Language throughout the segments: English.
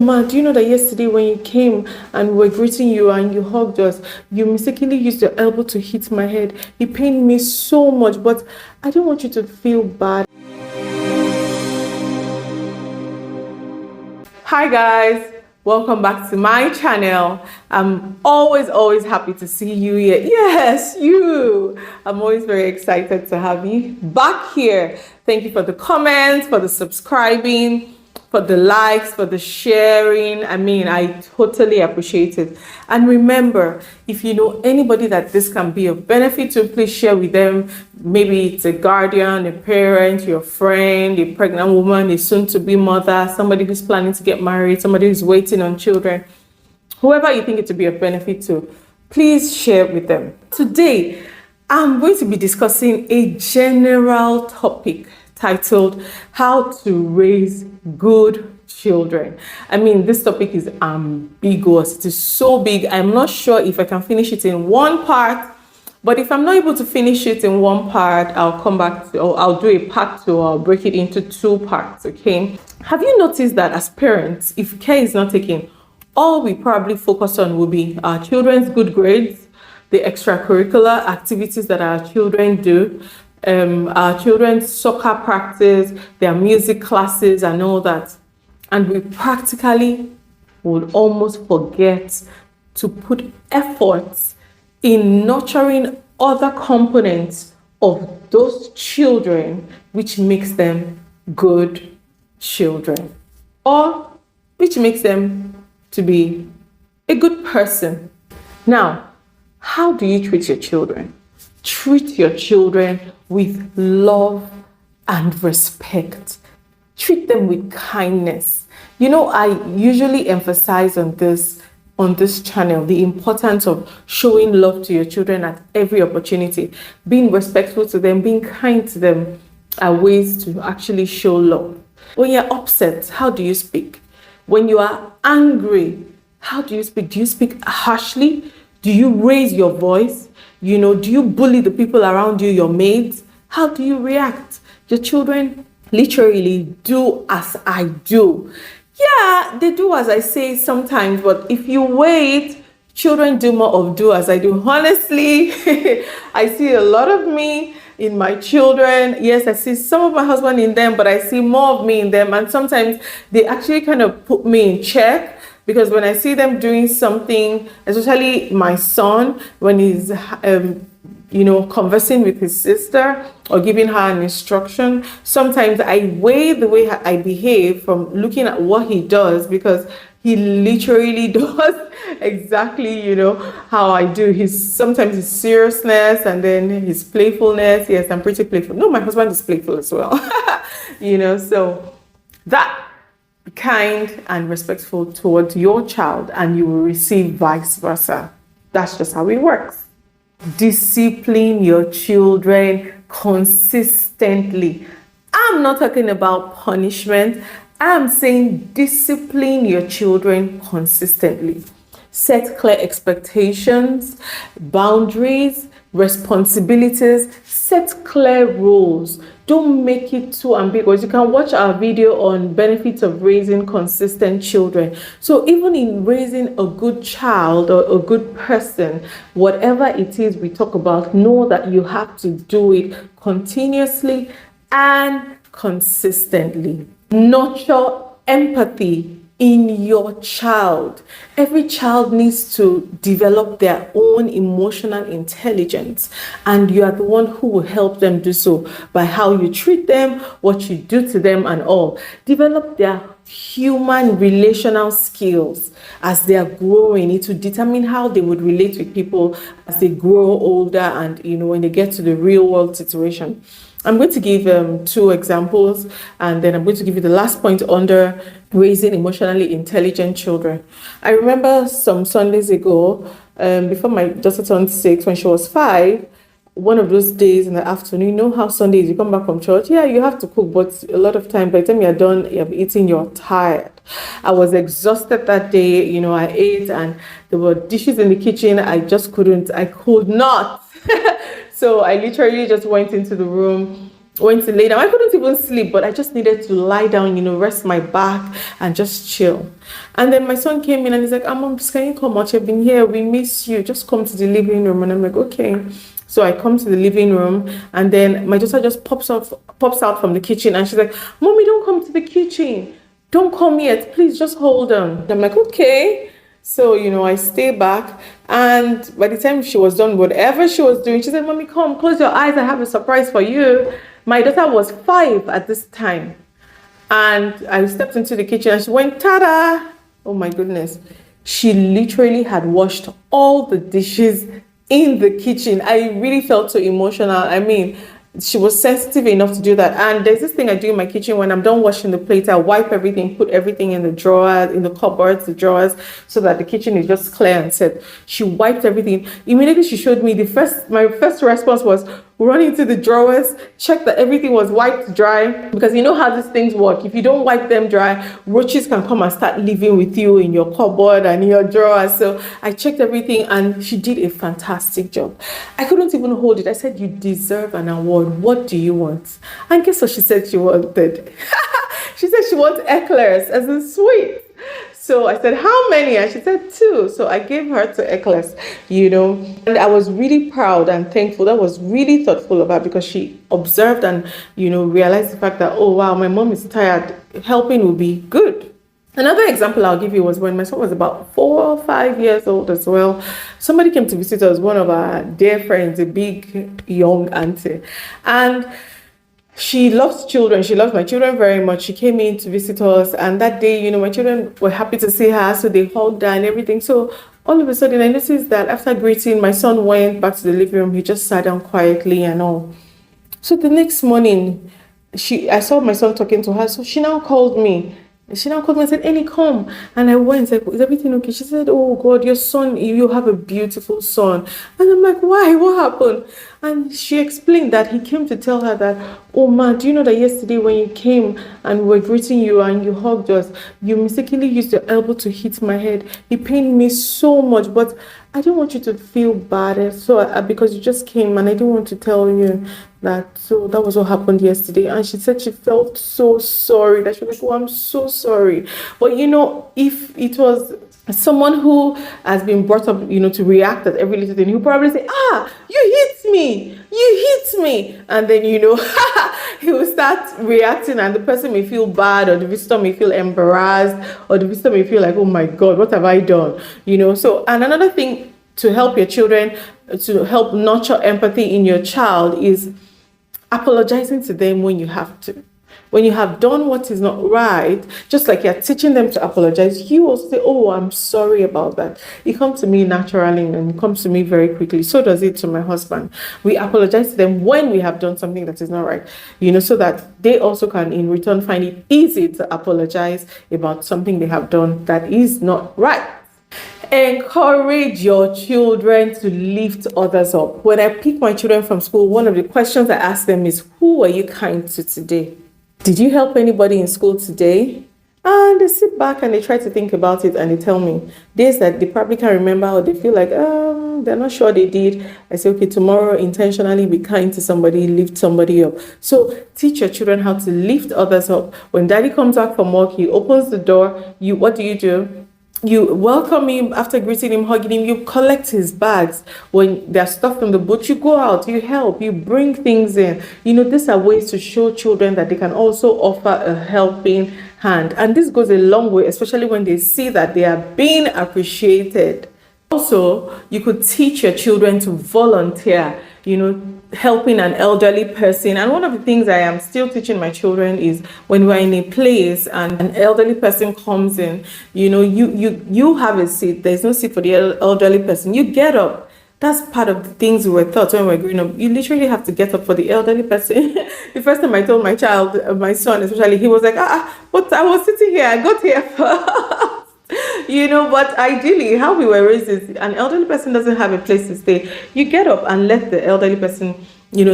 Ma, do you know that yesterday when you came and we were greeting you and you hugged us, you mistakenly used your elbow to hit my head? It pained me so much, but I don't want you to feel bad. Hi guys, welcome back to my channel. I'm always happy to see you here. Yes, you. I'm always very excited to have you back here. Thank you for the comments, for the subscribing, for the likes, for the sharing. I totally appreciate it. And remember, if you know anybody that this can be of benefit to, please share with them. Maybe it's a guardian, a parent, your friend, a pregnant woman, a soon-to-be mother, somebody who's planning to get married, somebody who's waiting on children. Whoever you think it to be of benefit to, please share with them. Today, I'm going to be discussing a general topic titled How to Raise Good Children. This topic is ambiguous. It is so big. I'm not sure if I can finish it in one part, but if I'm not able to finish it in one part, I'll come back to, or I'll do a part two. I'll break it into two parts, okay? Have you noticed that as parents, if care is not taken, all we probably focus on will be our children's good grades, the extracurricular activities that our children do, our children's soccer practice, their music classes and all that. And we practically would almost forget to put efforts in nurturing other components of those children, which makes them good children, or which makes them to be a good person. Now, how do you treat your children? Treat your children with love and respect. Treat them with kindness. You know, I usually emphasize on this channel the importance of showing love to your children at every opportunity. Being respectful to them, being kind to them are ways to actually show love. When you're upset, how do you speak? When you are angry, how do you speak? Do you speak harshly? Do you raise your voice? Do you bully the people around you, your mates? How do you react? Your children literally do as I do. Yeah, they do as I say sometimes, but if you wait, children do more of do as I do. Honestly, I see a lot of me in my children. Yes, I see some of my husband in them, but I see more of me in them. And sometimes they actually kind of put me in check. Because when I see them doing something, especially my son, when he's, conversing with his sister or giving her an instruction, sometimes I weigh the way I behave from looking at what he does, because he literally does exactly, how I do. Sometimes his seriousness and then his playfulness. Yes, I'm pretty playful. No, my husband is playful as well. So that. Be kind and respectful towards your child, and you will receive vice versa. That's just how it works. Discipline your children consistently. I'm not talking about punishment. I'm saying discipline your children consistently. Set clear expectations, boundaries, responsibilities. Set clear rules. Don't make it too ambiguous. You can watch our video on benefits of raising consistent children. So even in raising a good child or a good person, whatever it is we talk about, know that you have to do it continuously and consistently. Nurture empathy in your child. Every child needs to develop their own emotional intelligence, and you are the one who will help them do so by how you treat them, what you do to them, and all. Develop their human relational skills as they are growing. It will determine how they would relate with people as they grow older and when they get to the real world situation. I'm going to give two examples, and then I'm going to give you the last point under raising emotionally intelligent children. I remember some Sundays ago, before my daughter turned 6, when she was 5, one of those days in the afternoon, you know how Sundays you come back from church, yeah, you have to cook, but a lot of time, by the time you're done, you've eaten, you're tired. I was exhausted that day, I ate, and there were dishes in the kitchen. I could not. So I literally just went into the room, went to lay down. I couldn't even sleep, but I just needed to lie down, rest my back and just chill. And then my son came in and he's like, Mom, can you come out? You've been here. We miss you. Just come to the living room. And I'm like, okay. So I come to the living room, and then my daughter just pops out from the kitchen, and she's like, Mommy, don't come to the kitchen. Don't come yet. Please just hold on. I'm like, okay. So, I stay back, and by the time she was done, whatever she was doing, she said, Mommy, come, close your eyes. I have a surprise for you. My daughter was 5 at this time. And I stepped into the kitchen and she went, ta-da! Oh my goodness. She literally had washed all the dishes in the kitchen. I really felt so emotional. I mean, she was sensitive enough to do that. And there's this thing I do in my kitchen when I'm done washing the plates. I wipe everything, put everything in the drawers, in the cupboards, the drawers, so that the kitchen is just clear and set. She wiped everything. Immediately she showed me my first response was run into the drawers, check that everything was wiped dry, because you know how these things work. If you don't wipe them dry, roaches can come and start living with you in your cupboard and in your drawers. So I checked everything and she did a fantastic job. I couldn't even hold it. I said, you deserve an award. What do you want? And guess what she said she wanted? She said she wants eclairs, as in sweet. So I said, how many? And she said 2. So I gave her 2 eclairs, and I was really proud and thankful. That was really thoughtful of her, because she observed and, realized the fact that, oh, wow, my mom is tired. Helping will be good. Another example I'll give you was when my son was about 4 or 5 years old as well. Somebody came to visit us, one of our dear friends, a big young auntie. And she loves children. She loves my children very much. She came in to visit us, and that day, my children were happy to see her, so they hugged her and everything. So all of a sudden, I noticed that after greeting, my son went back to the living room. He just sat down quietly and all. So the next morning, I saw my son talking to her, so she now called me. She now called me and said, Annie, come. And I went and said, is everything okay? She said, oh God, your son, you have a beautiful son. And I'm like, why? What happened? And she explained that he came to tell her that, oh man, do you know that yesterday when you came and we were greeting you and you hugged us, you mistakenly used your elbow to hit my head. It pained me so much, but I didn't want you to feel bad. So because you just came and I didn't want to tell you that. So that was what happened yesterday. And she said she felt so sorry, that she was like, oh, I'm so sorry. But if it was someone who has been brought up, to react at every little thing, he'll probably say, you hit me. And then, he will start reacting, and the person may feel bad, or the visitor may feel embarrassed, or the visitor may feel like, oh my God, what have I done? So, and another thing to help your children, to help nurture empathy in your child, is apologizing to them when you have to. When you have done what is not right, just like you're teaching them to apologize, you also say, oh, I'm sorry about that. It comes to me naturally and it comes to me very quickly. So does it to my husband. We apologize to them when we have done something that is not right, so that they also can in return find it easy to apologize about something they have done that is not right. Encourage your children to lift others up. When I pick my children from school, one of the questions I ask them is, who are you kind to today? Did you help anybody in school today? And they sit back and they try to think about it, and they tell me days that they probably can't remember, or they feel like they're not sure they did. I say, okay, tomorrow intentionally be kind to somebody, lift somebody up. So teach your children how to lift others up. When daddy comes back from work, he opens the door. What do? You welcome him after greeting him, hugging him. You collect his bags. When they're stuffed on the boat, you go out, you help, you bring things in. These are ways to show children that they can also offer a helping hand. And this goes a long way, especially when they see that they are being appreciated. Also, you could teach your children to volunteer, helping an elderly person. And one of the things I am still teaching my children is when we're in a place and an elderly person comes in, you have a seat. There's no seat for the elderly person. You get up. That's part of the things we were taught when we were growing up. You literally have to get up for the elderly person. The first time I told my child, my son especially, he was like, but I was sitting here. I got here first. But ideally, how we were raised is an elderly person doesn't have a place to stay. You get up and let the elderly person,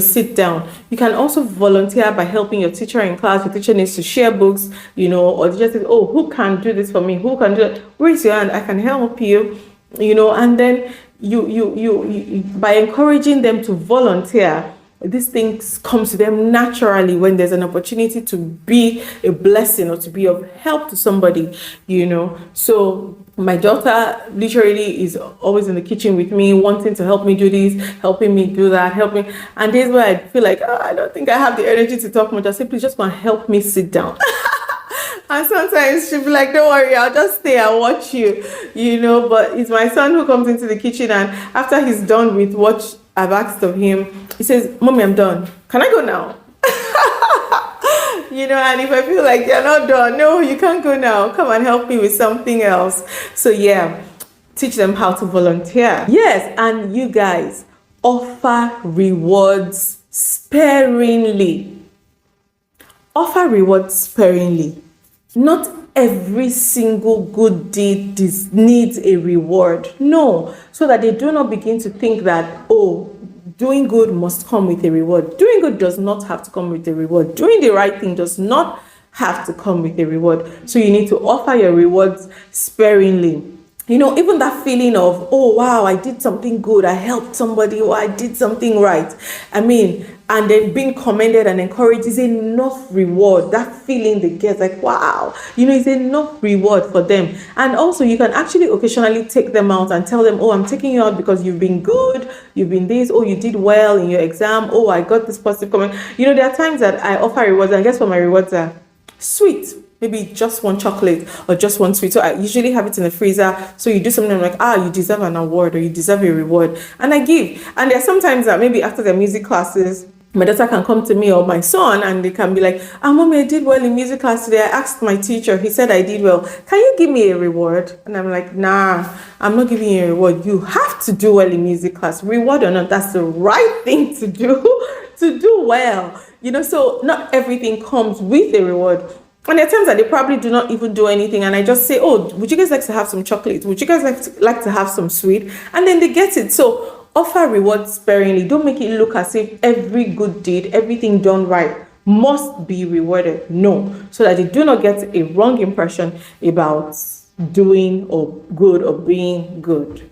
sit down. You can also volunteer by helping your teacher in class. Your teacher needs to share books, or just say, oh, who can do this for me? Who can do it? Raise your hand. I can help you, and then you by encouraging them to volunteer, these things come to them naturally when there's an opportunity to be a blessing or to be of help to somebody, So my daughter literally is always in the kitchen with me, wanting to help me do this, helping me do that, helping. And days where I feel like, I don't think I have the energy to talk much, I say, please just go and help me sit down. And sometimes she'll be like, don't worry, I'll just stay and watch you, But it's my son who comes into the kitchen, and after he's done with what I've asked of him, he says, Mommy, I'm done. Can I go now? And if I feel like you're not done, no, you can't go now. Come and help me with something else. So yeah, teach them how to volunteer. Yes, and you guys, offer rewards sparingly. Offer rewards sparingly. Not every single good deed needs a reward. No, so that they do not begin to think that, doing good must come with a reward. Doing good does not have to come with a reward. Doing the right thing does not have to come with a reward. So you need to offer your rewards sparingly. Even that feeling of, oh, wow, I did something good. I helped somebody, or I did something right. And then being commended and encouraged is enough reward. That feeling they get, like, wow, is enough reward for them. And also, you can actually occasionally take them out and tell them, oh, I'm taking you out because you've been good, you've been this, oh, you did well in your exam, oh, I got this positive comment. There are times that I offer rewards, and guess what my rewards are? Sweet. Maybe just one chocolate or just one sweet. So I usually have it in the freezer. So you do something like, you deserve an award or you deserve a reward. And I give. And there are sometimes that maybe after the music classes, my daughter can come to me or my son and they can be like, Mommy, I did well in music class today. I asked my teacher, he said I did well. Can you give me a reward? And I'm like, nah, I'm not giving you a reward. You have to do well in music class. Reward or not, that's the right thing to do, to do well. So not everything comes with a reward. And there are times that they probably do not even do anything. And I just say, would you guys like to have some chocolate? Would you guys like to have some sweet? And then they get it. So offer rewards sparingly. Don't make it look as if every good deed, everything done right must be rewarded. No. So that they do not get a wrong impression about doing or good or being good.